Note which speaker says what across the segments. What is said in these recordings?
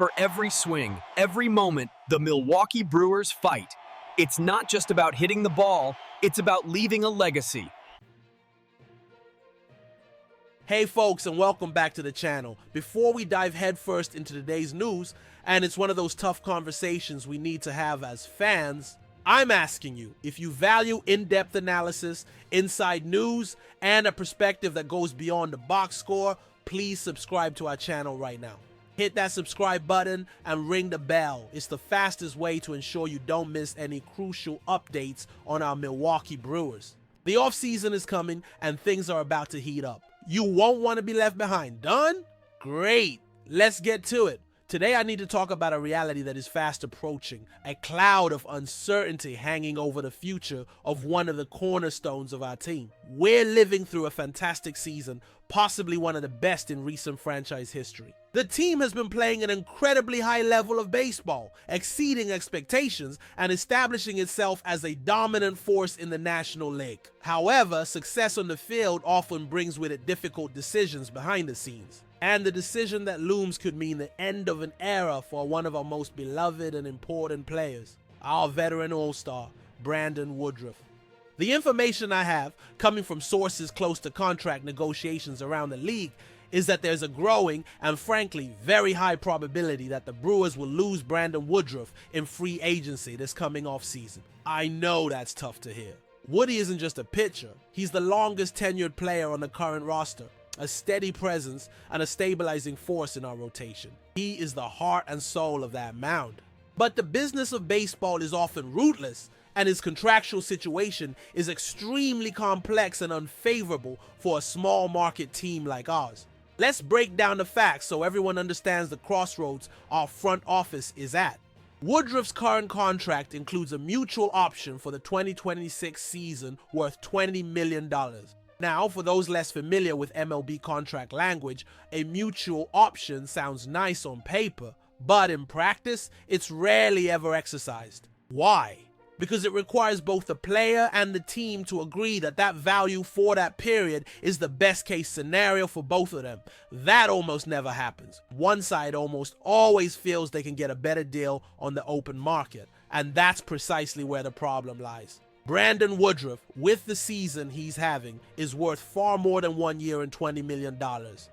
Speaker 1: For every swing, every moment, the Milwaukee Brewers fight. It's not just about hitting the ball, it's about leaving a legacy.
Speaker 2: Hey folks, and welcome back to the channel. Before we dive headfirst into today's news, and it's one of those tough conversations we need to have as fans, I'm asking you, if you value in-depth analysis, inside news, and a perspective that goes beyond the box score, please subscribe to our channel right now. Hit that subscribe button and ring the bell. It's the fastest way to ensure you don't miss any crucial updates on our Milwaukee Brewers. The offseason is coming and things are about to heat up. You won't want to be left behind. Done? Great. Let's get to it. Today I need to talk about a reality that is fast approaching, a cloud of uncertainty hanging over the future of one of the cornerstones of our team. We're living through a fantastic season, possibly one of the best in recent franchise history. The team has been playing an incredibly high level of baseball, exceeding expectations and establishing itself as a dominant force in the National League. However, success on the field often brings with it difficult decisions behind the scenes. And the decision that looms could mean the end of an era for one of our most beloved and important players, our veteran all-star, Brandon Woodruff. The information I have, coming from sources close to contract negotiations around the league, is that there's a growing and frankly very high probability that the Brewers will lose Brandon Woodruff in free agency this coming off season. I know that's tough to hear. Woody isn't just a pitcher, he's the longest tenured player on the current roster, a steady presence and a stabilizing force in our rotation. He is the heart and soul of that mound. But the business of baseball is often ruthless, and his contractual situation is extremely complex and unfavorable for a small market team like ours. Let's break down the facts so everyone understands the crossroads our front office is at. Woodruff's current contract includes a mutual option for the 2026 season worth $20 million. Now, for those less familiar with MLB contract language, a mutual option sounds nice on paper, but in practice, it's rarely ever exercised. Why? Because it requires both the player and the team to agree that that value for that period is the best case scenario for both of them. That almost never happens. One side almost always feels they can get a better deal on the open market, and that's precisely where the problem lies. Brandon Woodruff, with the season he's having, is worth far more than 1 year and $20 million.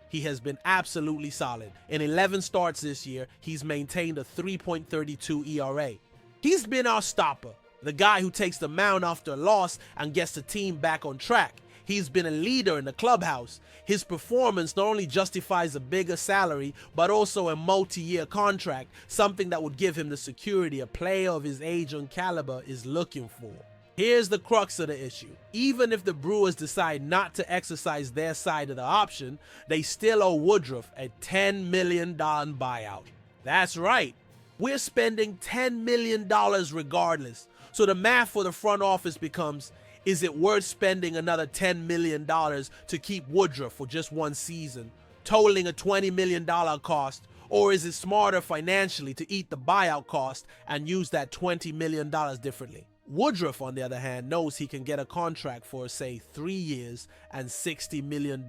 Speaker 2: He has been absolutely solid. In 11 starts this year, he's maintained a 3.32 ERA. He's been our stopper, the guy who takes the mound after a loss and gets the team back on track. He's been a leader in the clubhouse. His performance not only justifies a bigger salary, but also a multi-year contract, something that would give him the security a player of his age and caliber is looking for. Here's the crux of the issue. Even if the Brewers decide not to exercise their side of the option, they still owe Woodruff a $10 million buyout. That's right. We're spending $10 million regardless. So the math for the front office becomes, is it worth spending another $10 million to keep Woodruff for just one season, totaling a $20 million cost, or is it smarter financially to eat the buyout cost and use that $20 million differently? Woodruff, on the other hand, knows he can get a contract for, say, 3 years and $60 million,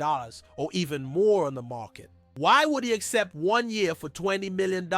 Speaker 2: or even more on the market. Why would he accept 1 year for $20 million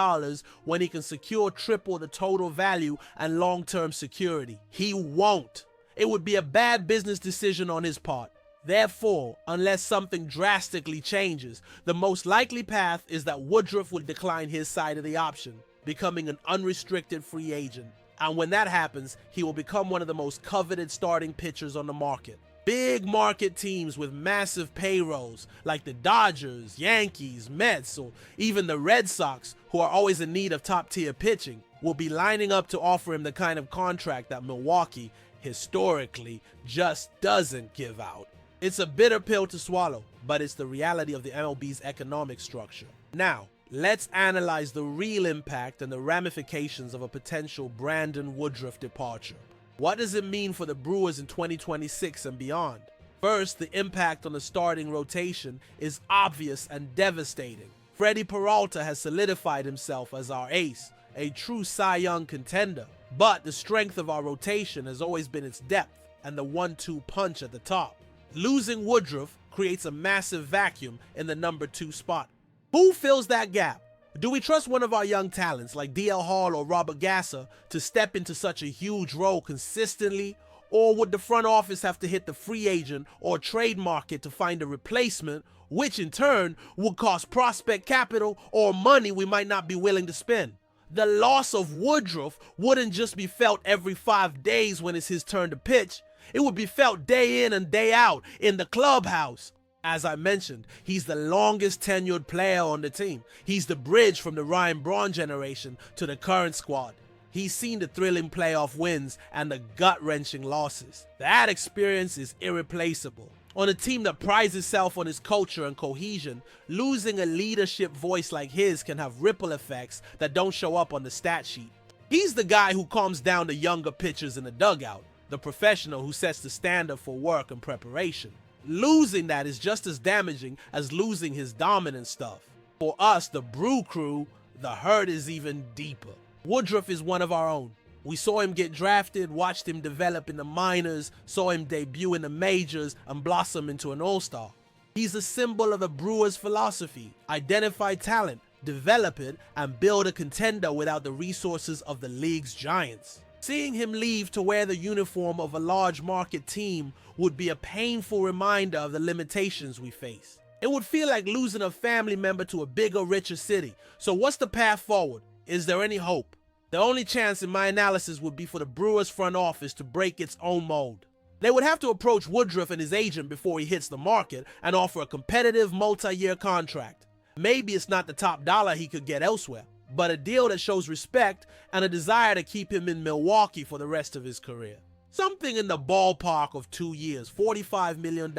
Speaker 2: when he can secure triple the total value and long-term security? He won't. It would be a bad business decision on his part. Therefore, unless something drastically changes, the most likely path is that Woodruff will decline his side of the option, becoming an unrestricted free agent. And when that happens, he will become one of the most coveted starting pitchers on the market. Big market teams with massive payrolls, like the Dodgers, Yankees, Mets, or even the Red Sox, who are always in need of top-tier pitching, will be lining up to offer him the kind of contract that Milwaukee, historically, just doesn't give out. It's a bitter pill to swallow, but it's the reality of the MLB's economic structure. Now, let's analyze the real impact and the ramifications of a potential Brandon Woodruff departure. What does it mean for the Brewers in 2026 and beyond? First, the impact on the starting rotation is obvious and devastating. Freddie Peralta has solidified himself as our ace, a true Cy Young contender. But the strength of our rotation has always been its depth and the 1-2 punch at the top. Losing Woodruff creates a massive vacuum in the number 2 spot. Who fills that gap? Do we trust one of our young talents like DL Hall or Robert Gasser to step into such a huge role consistently? Or would the front office have to hit the free agent or trade market to find a replacement, which in turn would cost prospect capital or money we might not be willing to spend? The loss of Woodruff wouldn't just be felt every 5 days when it's his turn to pitch. It would be felt day in and day out in the clubhouse. As I mentioned, he's the longest tenured player on the team. He's the bridge from the Ryan Braun generation to the current squad. He's seen the thrilling playoff wins and the gut-wrenching losses. That experience is irreplaceable. On a team that prides itself on its culture and cohesion, losing a leadership voice like his can have ripple effects that don't show up on the stat sheet. He's the guy who calms down the younger pitchers in the dugout, the professional who sets the standard for work and preparation. Losing that is just as damaging as losing his dominant stuff. For us, the Brew crew, the hurt is even deeper. Woodruff is one of our own. We saw him get drafted, watched him develop in the minors, saw him debut in the majors, and blossom into an all-star. He's a symbol of a Brewers philosophy: identify talent, develop it, and build a contender without the resources of the league's giants. Seeing him leave to wear the uniform of a large market team would be a painful reminder of the limitations we face. It would feel like losing a family member to a bigger, richer city. So what's the path forward? Is there any hope? The only chance in my analysis would be for the Brewers front office to break its own mold. They would have to approach Woodruff and his agent before he hits the market and offer a competitive multi-year contract. Maybe it's not the top dollar he could get elsewhere, but a deal that shows respect and a desire to keep him in Milwaukee for the rest of his career. Something in the ballpark of 2 years, $45 million,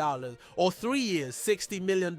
Speaker 2: or 3 years, $60 million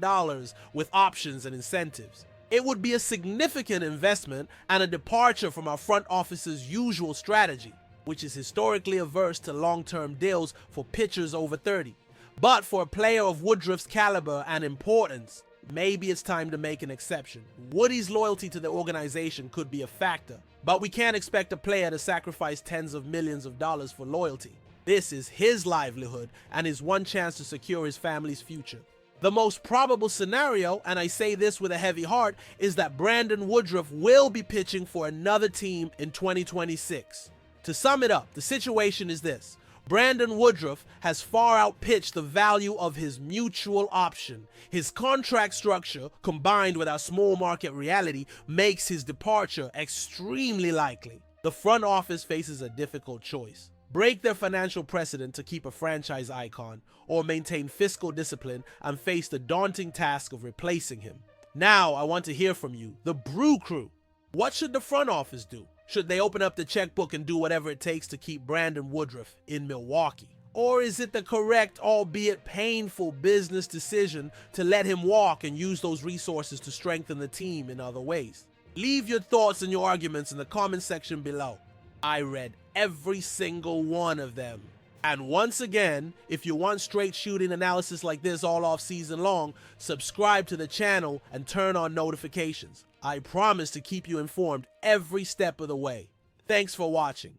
Speaker 2: with options and incentives. It would be a significant investment and a departure from our front office's usual strategy, which is historically averse to long-term deals for pitchers over 30. But for a player of Woodruff's caliber and importance, maybe it's time to make an exception. Woody's loyalty to the organization could be a factor, but we can't expect a player to sacrifice tens of millions of dollars for loyalty. This is his livelihood and his one chance to secure his family's future. The most probable scenario, and I say this with a heavy heart, is that Brandon Woodruff will be pitching for another team in 2026. To sum it up, the situation is this: Brandon Woodruff has far outpitched the value of his mutual option. His contract structure, combined with our small market reality, makes his departure extremely likely. The front office faces a difficult choice: break their financial precedent to keep a franchise icon, or maintain fiscal discipline and face the daunting task of replacing him. Now I want to hear from you, the Brew crew. What should the front office do? Should they open up the checkbook and do whatever it takes to keep Brandon Woodruff in Milwaukee? Or is it the correct, albeit painful, business decision to let him walk and use those resources to strengthen the team in other ways? Leave your thoughts and your arguments in the comment section below. I read every single one of them. And once again, if you want straight shooting analysis like this all off season long, subscribe to the channel and turn on notifications. I promise to keep you informed every step of the way. Thanks for watching.